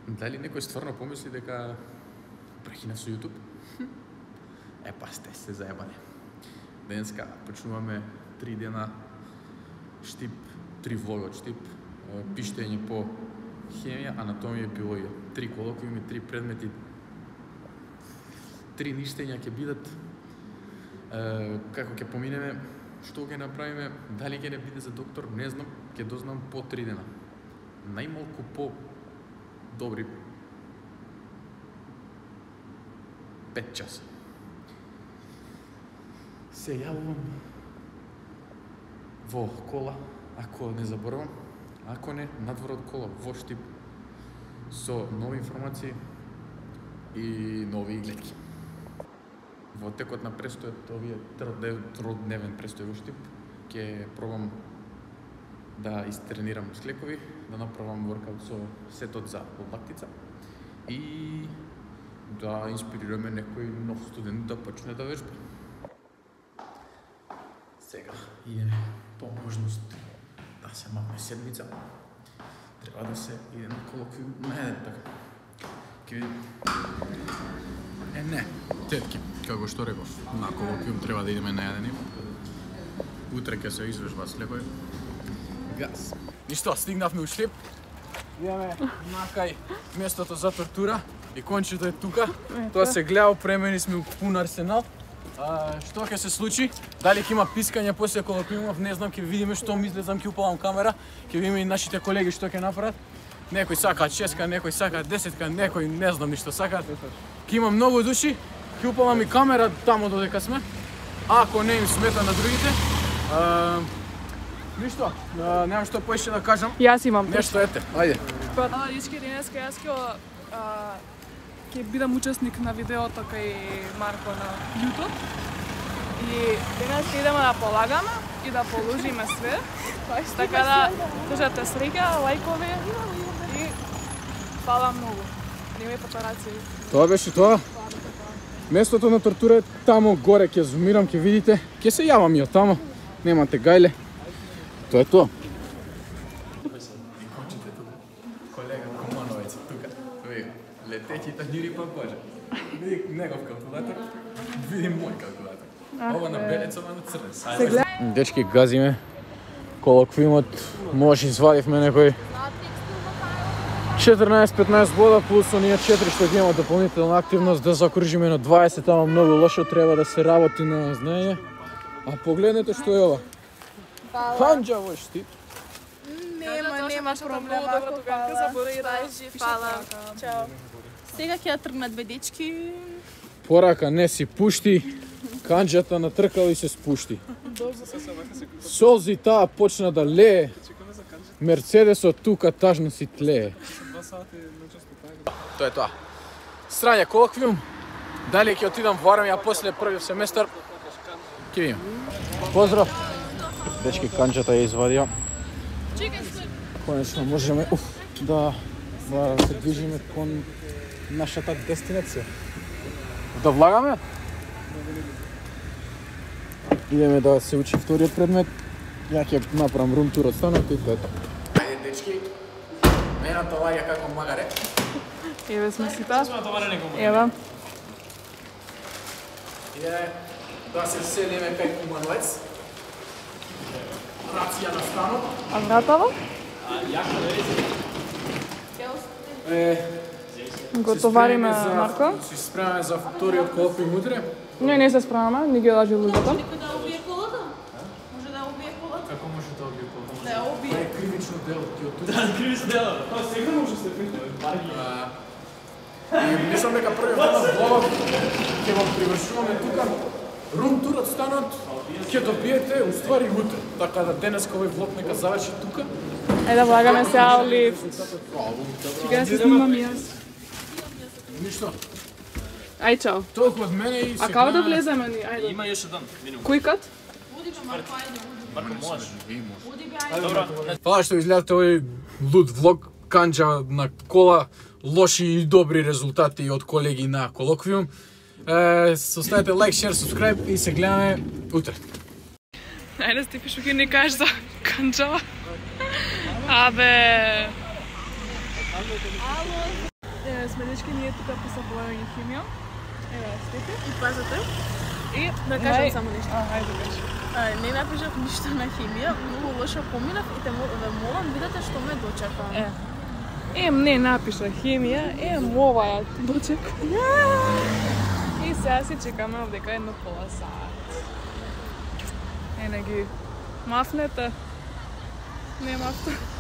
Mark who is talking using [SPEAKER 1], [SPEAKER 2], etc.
[SPEAKER 1] Дали некој стварно помисли дека прекинав со YouTube? Па сте се заебани. Денеска почнуваме 3 дена штип, 3 влога од штип, пиштење по хемија, анатомија, биологија. 3 колоквиуми, 3 предмети, 3 ништења ќе бидат. Како ќе поминеме, што ќе направиме, дали ќе не биде за доктор, не знам, ќе дознам по 3 дена. Најмалку по добри 5 часа. Се јавувам во кола, ако не заборавам, ако не, надвор од кола, во штип, со нови информации и нови гледки. Во текот на престојот, овие тродневен престој во штип, ќе пробам да истренирам склекови, да направам воркаут со сетот за лактица и да инспирираме некој нов студент да почне да вежба. Сега идеме по можност да се махне седмица. Треба да се иде на колоквиум наеден така. Ке видим. Не, тетки, како што реков, на колоквиум треба да идеме наедени. Утре ќе се извежба слепој. Газ. Ништо, стигнавме у Штип. Идеме накај местото за тортура и кончето е тука. Тоа се гледа, опремени сме у пун арсенал. Што ќе се случи? Дали ќе има пискање после колоквиумов, не знам, ќе видиме што ми излезам, ќе упалам камера, ќе видиме и нашите колеги што ќе направат. Некој сака 6-ка, некој сака 10-ка, некој не знам ништо сака. Ќе има многу души, ќе упалам и камера тамо додека сме. Ако не им смета на другите, ништо, немам што поише да кажам.
[SPEAKER 2] Јас имам
[SPEAKER 1] нешто, ете, ајде.
[SPEAKER 2] Дечки, денеска јас ќе бидам учесник на видеото кај Марко на YouTube. И денес идеме да полагаме и да положиме све. Така да држате среќа, лајкови и фала многу. Немај папараци.
[SPEAKER 1] Тоа беше тоа. Местото на тортура е тамо горе, ќе зумирам, ќе видите. Ќе се јавам и од тамо. Немате гајле. Тоа е тоа. Колега Комановец тука. Летеќи танјири па кожа. Види негов калкулатор, види мој калкулатор. Ова на белецова на црвен. Дечки, газиме. Колоквиумот, може извадивме некој 14-15 бода, плюс оние 4 што ги има дополнителна активност, да закружиме на 20, ама многу лошо, треба да се работи на знаење. А погледнете што е ова. Канџа во Штип.
[SPEAKER 3] Нема проблема, ако фала. Чао. Сега ќе тргнат бе дечки.
[SPEAKER 1] Порака не си пушти, канџата натркала и се спушти. Солзи таа почна да лее, Мерцедесот тука тажно си тлее. Тоа е тоа. Срање колоквиум. Дали ќе отидам во армија после првиот семестар. Ќе видим. Поздрав. Дечки, канџата ја извадија. Конечно можеме да се движиме кон нашата дестинација. Да влагаме? Идеме да се учи вториот предмет. Ја ќе направам рум тур од станот и тоа е тоа. Ајде дечки. Мената лаѓа како магаре.
[SPEAKER 2] Еве сме сита. Ева.
[SPEAKER 1] Идеме да се селиме кај Кумановец. Рација на станот.
[SPEAKER 2] А вратава? Го товариме, Марко.
[SPEAKER 1] Се спремаме за вториот колоквиум утре.
[SPEAKER 2] Не се спремаме, ни ги лажи луѓето.
[SPEAKER 3] Некој да убие колата? Може да убие колата?
[SPEAKER 1] Како може да убие колата?
[SPEAKER 3] Да ја убие.
[SPEAKER 1] Тоа е кривично дело, ти од тука.
[SPEAKER 4] Да, кривично дело. Тоа сега може се прифати.
[SPEAKER 1] И мислам дека првиот влог ќе го привршуваме тука. Рум тур од станот ќе добиете уствари утре. Така да денес овој влог нека заврши тука.
[SPEAKER 2] Ајде да влагаме се лифт. Чекај да се снимам и јас.
[SPEAKER 1] Ништо.
[SPEAKER 2] Ај чао.
[SPEAKER 1] Толку од мене и
[SPEAKER 2] А како да влеземе ни? Ајде.
[SPEAKER 4] Има још еден минимум.
[SPEAKER 2] Кој кат?
[SPEAKER 3] Уди бе, Марко, ајде, уди.
[SPEAKER 4] Марко, може.
[SPEAKER 3] Уди бе, ајде.
[SPEAKER 4] Добро.
[SPEAKER 1] Фала што изгледате овој луд влог, канџа на кола, лоши и добри резултати од колеги на колоквиум. Оставете лайк, шер, субскрайб и се гледаме утре.
[SPEAKER 2] Ајде, Стефи, што ќе ни кажеш за канџава? Абе... сме дечки, ние тука посабуваме химија. Ева, Стефи.
[SPEAKER 3] И пазете.
[SPEAKER 2] И
[SPEAKER 3] Да кажам само нешто.
[SPEAKER 2] Ајде кажи.
[SPEAKER 3] Не напишав ништо на химија, многу лошо поминав и ве молам видете што ме дочека.
[SPEAKER 2] Не напиша химија, ова ја дочека. И сега си чекаме овдека едно пола сат. Не ги мафнете. Не мафте.